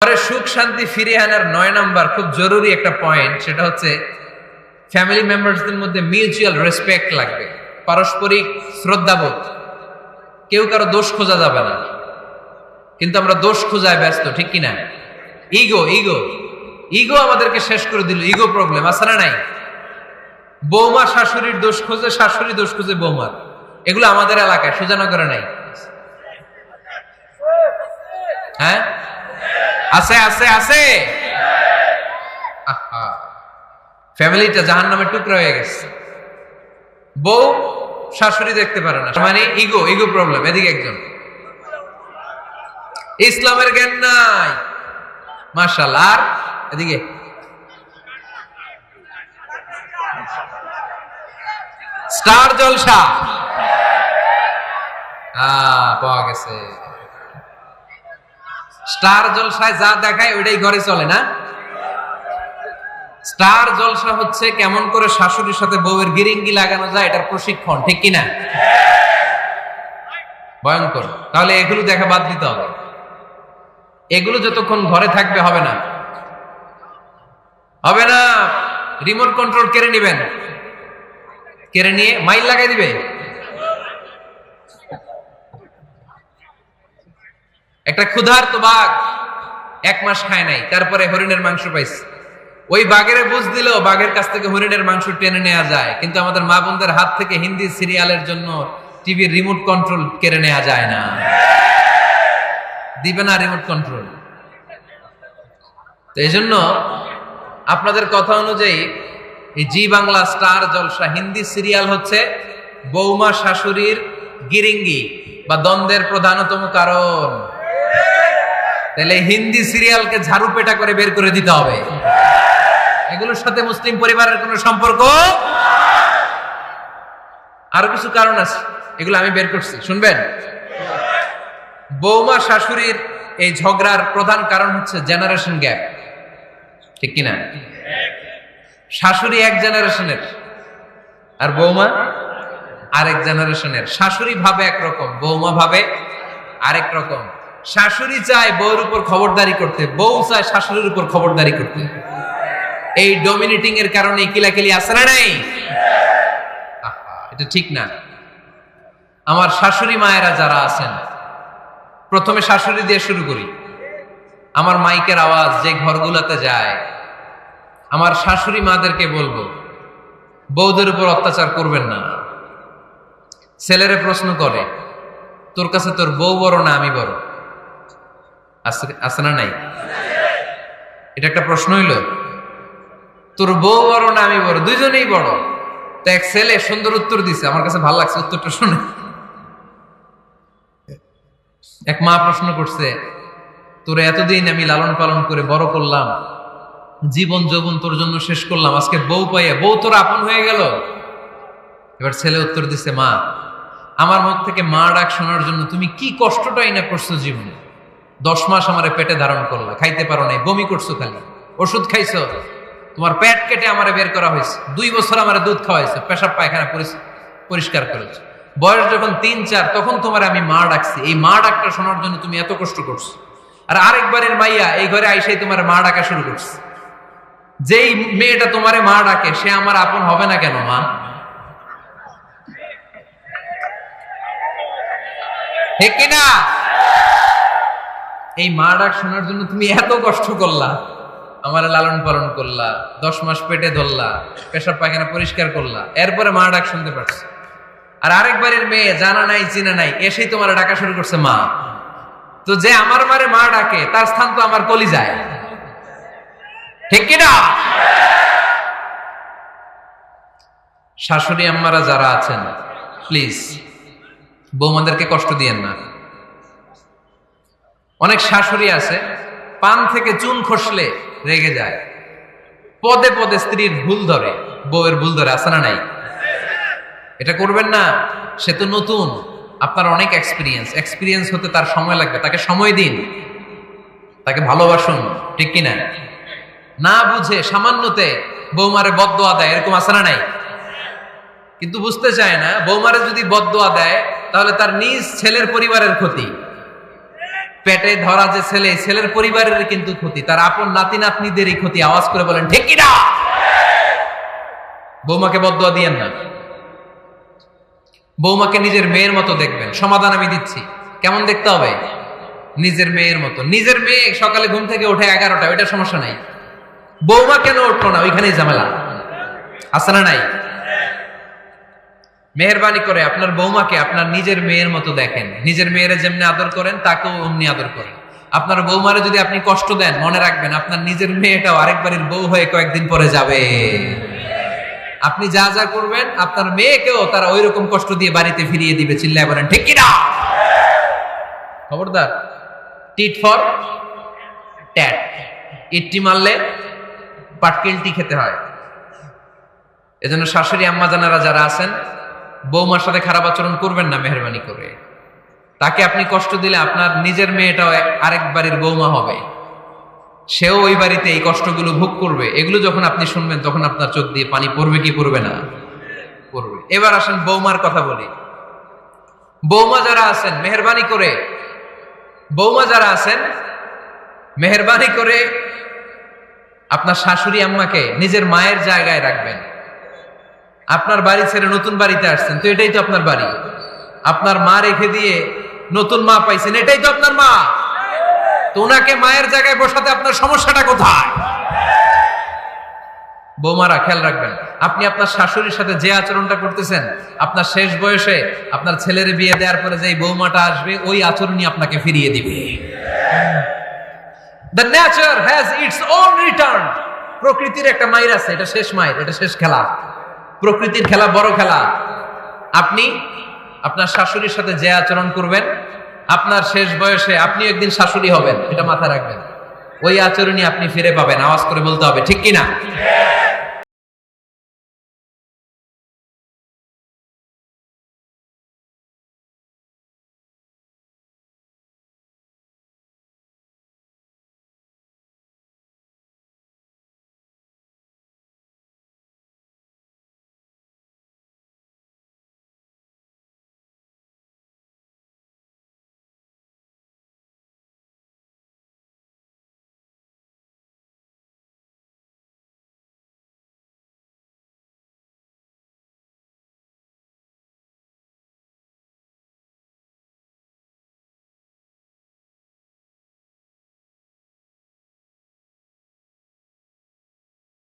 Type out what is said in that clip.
পরে সুখ শান্তি ফিরিয়ে আনার ৯ নাম্বার খুব জরুরি একটা পয়েন্ট, সেটা হচ্ছে ফ্যামিলি মেম্বারসদের মধ্যে মিউচুয়াল রেসপেক্ট লাগবে, পারস্পরিক শ্রদ্ধাবোধ। কেউ কারো দোষ খোঁজা যাবে না, কিন্তু আমরা দোষ খোঁজায় ব্যস্ত, ঠিক কিনা? ইগো ইগো ইগো আমাদেরকে শেষ করে দিল। ইগো প্রবলেম আছে না নাই? বৌমা শাশুড়ির দোষ খোঁজে, শাশুড়ি দোষ খোঁজে বৌমার। এগুলো আমাদের এলাকায়, সুজানগরে নাই। হ্যাঁ, আছে আছে আছে। ফ্যামিলিটা জাহান্নামের টুকরা হয়ে গেছে। বউ শাশুড়ি দেখতে পারে না, মানে ইগো ইগো প্রবলেম। এদিকে একজন ইসলামের জ্ঞান নাই, মাশাআল্লাহ। আর এদিকে স্টার জলসা পাওয়া গেছে। স্টার জলসায় যা দেখায় ওইটাই ঘরে চলে না। স্টার জলসা হচ্ছে কেমন করে শাশুড়ির সাথে বউয়ের গিরিঙ্গি লাগানো যায়, এটার প্রশিক্ষণ, ঠিক কিনা? ভয়ঙ্কর। তাহলে এগুলো দেখা বাদ দিতে হবে। এগুলো যতক্ষণ ঘরে থাকবে হবে না, হবে না। রিমোট কন্ট্রোল কেড়ে নিবেন, কেড়ে নিয়ে মাইল লাগাই দিবে। একটা ক্ষুধার্ত বাঘ 1 মাস খায় নাই, তারপরে হরিণের মাংস পাইছে। ওই বাঘের বুঝ দিল বাঘের কাছ থেকে হরিণের মাংস টেনে নেওয়া যায়, কিন্তু আমাদের মা বোনদের হাত থেকে হিন্দি সিরিয়ালের জন্য টিভির রিমোট কন্ট্রোল কেড়ে নেওয়া যায় না। দিবে না রিমোট কন্ট্রোল। তো এই জন্য আপনাদের কথা অনুযায়ী এই জি বাংলা স্টার জলসা হিন্দি সিরিয়াল হচ্ছে বৌমা শাশুড়ির গিরিঙ্গি বা দ্বন্দ্বের প্রধানতম কারণ। তাহলে হিন্দি সিরিয়ালকে ঝাড়ু পেটা করে বের করে দিতে হবে। এগুলোর সাথে মুসলিম পরিবারের কোনো সম্পর্ক। আরো কিছু কারণ আছে, এগুলো আমি বের করছি, শুনবেন। বৌমা শাশুড়ির এই ঝগড়ার প্রধান কারণ হচ্ছে জেনারেশন গ্যাপ, ঠিক কিনা? শাশুড়ি এক জেনারেশনের আর বৌমা আরেক জেনারেশনের। শাশুড়ি ভাবে একরকম, বৌমা ভাবে আরেক রকম। শাশুড়ি চায় বউর উপর খবরদারি করতে, বউ চায় শাশুড়ির উপর খবরদারি করতে। এই ডমিনেটিং এর কারণে কিলাকিলি আছে না নাই? এটা ঠিক না। আমার শাশুড়ি মায়েরা যারা আছেন, প্রথমে শাশুড়ি দিয়ে শুরু করি। আমার মাইকের আওয়াজ যে ঘরগুলোতে যায়, আমার শাশুড়ি মাদেরকে বলবো, বউদের উপর অত্যাচার করবেন না। ছেলেরে প্রশ্ন করে, তোর কাছে তোর বউ বড় না আমি বড়? আছে না নাই? এটা একটা প্রশ্ন হইল। তোর বউ বড় না আমি বড়? দুইজনেই বড়। তো এক ছেলে সুন্দর উত্তর দিছে, আমার কাছে ভালো লাগছে উত্তরটা শুনে। এক মা প্রশ্ন করছে, তোরে এতদিন আমি লালন পালন করে বড় করলাম, জীবন যৌবন তোর জন্য শেষ করলাম, আজকে বউ পাইয়া বউ তোর আপন হয়ে গেল? এবার ছেলে উত্তর দিছে, মা আমার মুখ থেকে মা ডাক শোনার জন্য তুমি কি কষ্টটাই না করছো জীবনে। 10 মাস আমারে পেটে ধারণ করলা, খাইতে পারো নাই, বমি করছো, খালি ওষুধ খাইছো, তোমার পেট কেটে আমারে বের করা হয়েছে, 2 বছর আমারে দুধ খাওয়াইছো, পেশাব পায়খানা পরিষ্কার করেছো। বয়স যখন 3-4 তখন তোমার আমি মা ডাকছি। এই মা ডাকটা শোনার জন্য তুমি এত কষ্ট করছো। আর আরেকবারের মাইয়া এই ঘরে আইসাই তোমার মা ডাকা শুরু করছে। যেই মেয়েটা তোমারে মা ডাকে সে আমার আপন হবে না কেন মা? ঠিক কিনা? এই মা ডাক শোনার জন্য তুমি এত কষ্ট করলা, আমার লালন পালন করলা, 10 মাস পেটে ধরলা, পেশাব পায়খানা পরিষ্কার করলা, এরপরে মা ডাক শুনতে পারছো। আর আরেকবারের মেয়ে জানা নাই চিনা নাই এসেই তোমার ডাকা শুরু করছে মা। তো যে আমার মারে মা ডাকে তার স্থান তো আমার কলিজায়, ঠিক কিনা? শাশুড়ি আম্মারা যারা আছেন, প্লিজ বৌমাদেরকে কষ্ট দিয়েন না। অনেক শাশুড়ি আছে পান থেকে চুন খসলে রেগে যায়, পদে পদে স্ত্রীর ভুল ধরে, বউয়ের ভুল ধরে, আছে না নাই? এটা করবেন না। সে তো নতুন, আপনার অনেক এক্সপিরিয়েন্স হতে তার সময় লাগবে। তাকে সময় দিন, তাকে ভালোবাসুন, ঠিক কিনা? না বুঝে সামান্যতে বৌমারে বদদোয়া দেয়, এরকম আছে না নাই? কিন্তু বুঝতে চায় না বৌমারে যদি বদদোয়া দেয় তাহলে তার নিজ ছেলের পরিবারের ক্ষতি। পেটে ধরা যে ছেলে, ছেলের পরিবারের কিন্তু ক্ষতি, তার আপন নাতি নাতনিদেরই ক্ষতি। আওয়াজ করে বলেন ঠিক কিনা? বৌমাকে বদদুয়া দিয়েন না। বৌমাকে নিজের মেয়ের মতো দেখবেন। সমাধান আমি দিচ্ছি। কেমন দেখতে হবে? নিজের মেয়ের মতো। নিজের মেয়ে সকালে ঘুম থেকে ওঠে 11টা, ওইটা সমস্যা নাই। বৌমা কেন উঠলো না, ওইখানেই ঝামেলা। আছে না নাই? মেহেরবানি করে আপনার বৌমাকে আপনার নিজের মেয়ের মতো দেখেন। নিজের মেয়েরা যেমনি আদর করেন তাকেও অমনি আদর করেন। আপনার বৌমারে যদি আপনি কষ্ট দেন, মনে রাখবেন আপনার নিজের মেয়েটাও আরেকবারের বউ হয়ে কয়েকদিন পরে যাবে। আপনি যা যা করবেন আপনার মেয়েকেও তারা ওই রকম কষ্ট দিয়ে বাড়িতে ফিরিয়ে দিবে। চিল্লায় বলেন ঠিক কিনা? খবরদার, টিট ফর ট্যাট। ইট্টি মারলে পাটকেলটি খেতে হয়। এজন্য শাশুড়ি আম্মা জানারা যারা আছেন, বৌমার সাথে খারাপ আচরণ করবেন না মেহেরবানি করে। তাকে আপনি কষ্ট দিলে আপনার নিজের মেয়েটাও আরেক বাড়ির বৌমা হবে, সেও ওই বাড়িতে এই কষ্টগুলো ভোগ করবে। এগুলো যখন আপনি শুনবেন তখন আপনার চোখ দিয়ে পানি পড়বে কি পড়বে না? পড়বে। এবার আসেন বৌমার কথা বলি। বৌমা যারা আছেন মেহেরবানি করে, বৌমা যারা আছেন মেহেরবানি করে আপনার শাশুড়ি আম্মাকে নিজের মায়ের জায়গায় রাখবেন। আপনার বাড়ি ছেড়ে নতুন বাড়িতে আসছেন, তো এটাই তো আপনার বাড়ি। আপনার মা রেখে দিয়ে নতুন মা পাইছেন, এটাই তো আপনার মা। তো ওনাকে মায়ের জায়গায় বসাতে আপনার সমস্যাটা কোথায়? বৌমারা খেয়াল রাখবেন, আপনি আপনার শাশুড়ির সাথে যে আচরণটা করতেছেন, আপনার শেষ বয়সে আপনার ছেলের বিয়ে দেওয়ার পরে যে বৌমাটা আসবে, ওই আচরণই আপনাকে ফিরিয়ে দিবে। The nature has its own return. প্রকৃতির একটা মাইর আছে, এটা শেষ মাইর, এটা শেষ খেলা। প্রকৃতির খেলা বড় খেলা। আপনি আপনার শাশুড়ির সাথে যে আচরণ করবেন, আপনার শেষ বয়সে আপনি একদিন শাশুড়ি হবেন, এটা মাথায় রাখবেন। ওই আচরণই আপনি ফিরে পাবেন। আওয়াজ করে বলতে হবে ঠিক কিনা?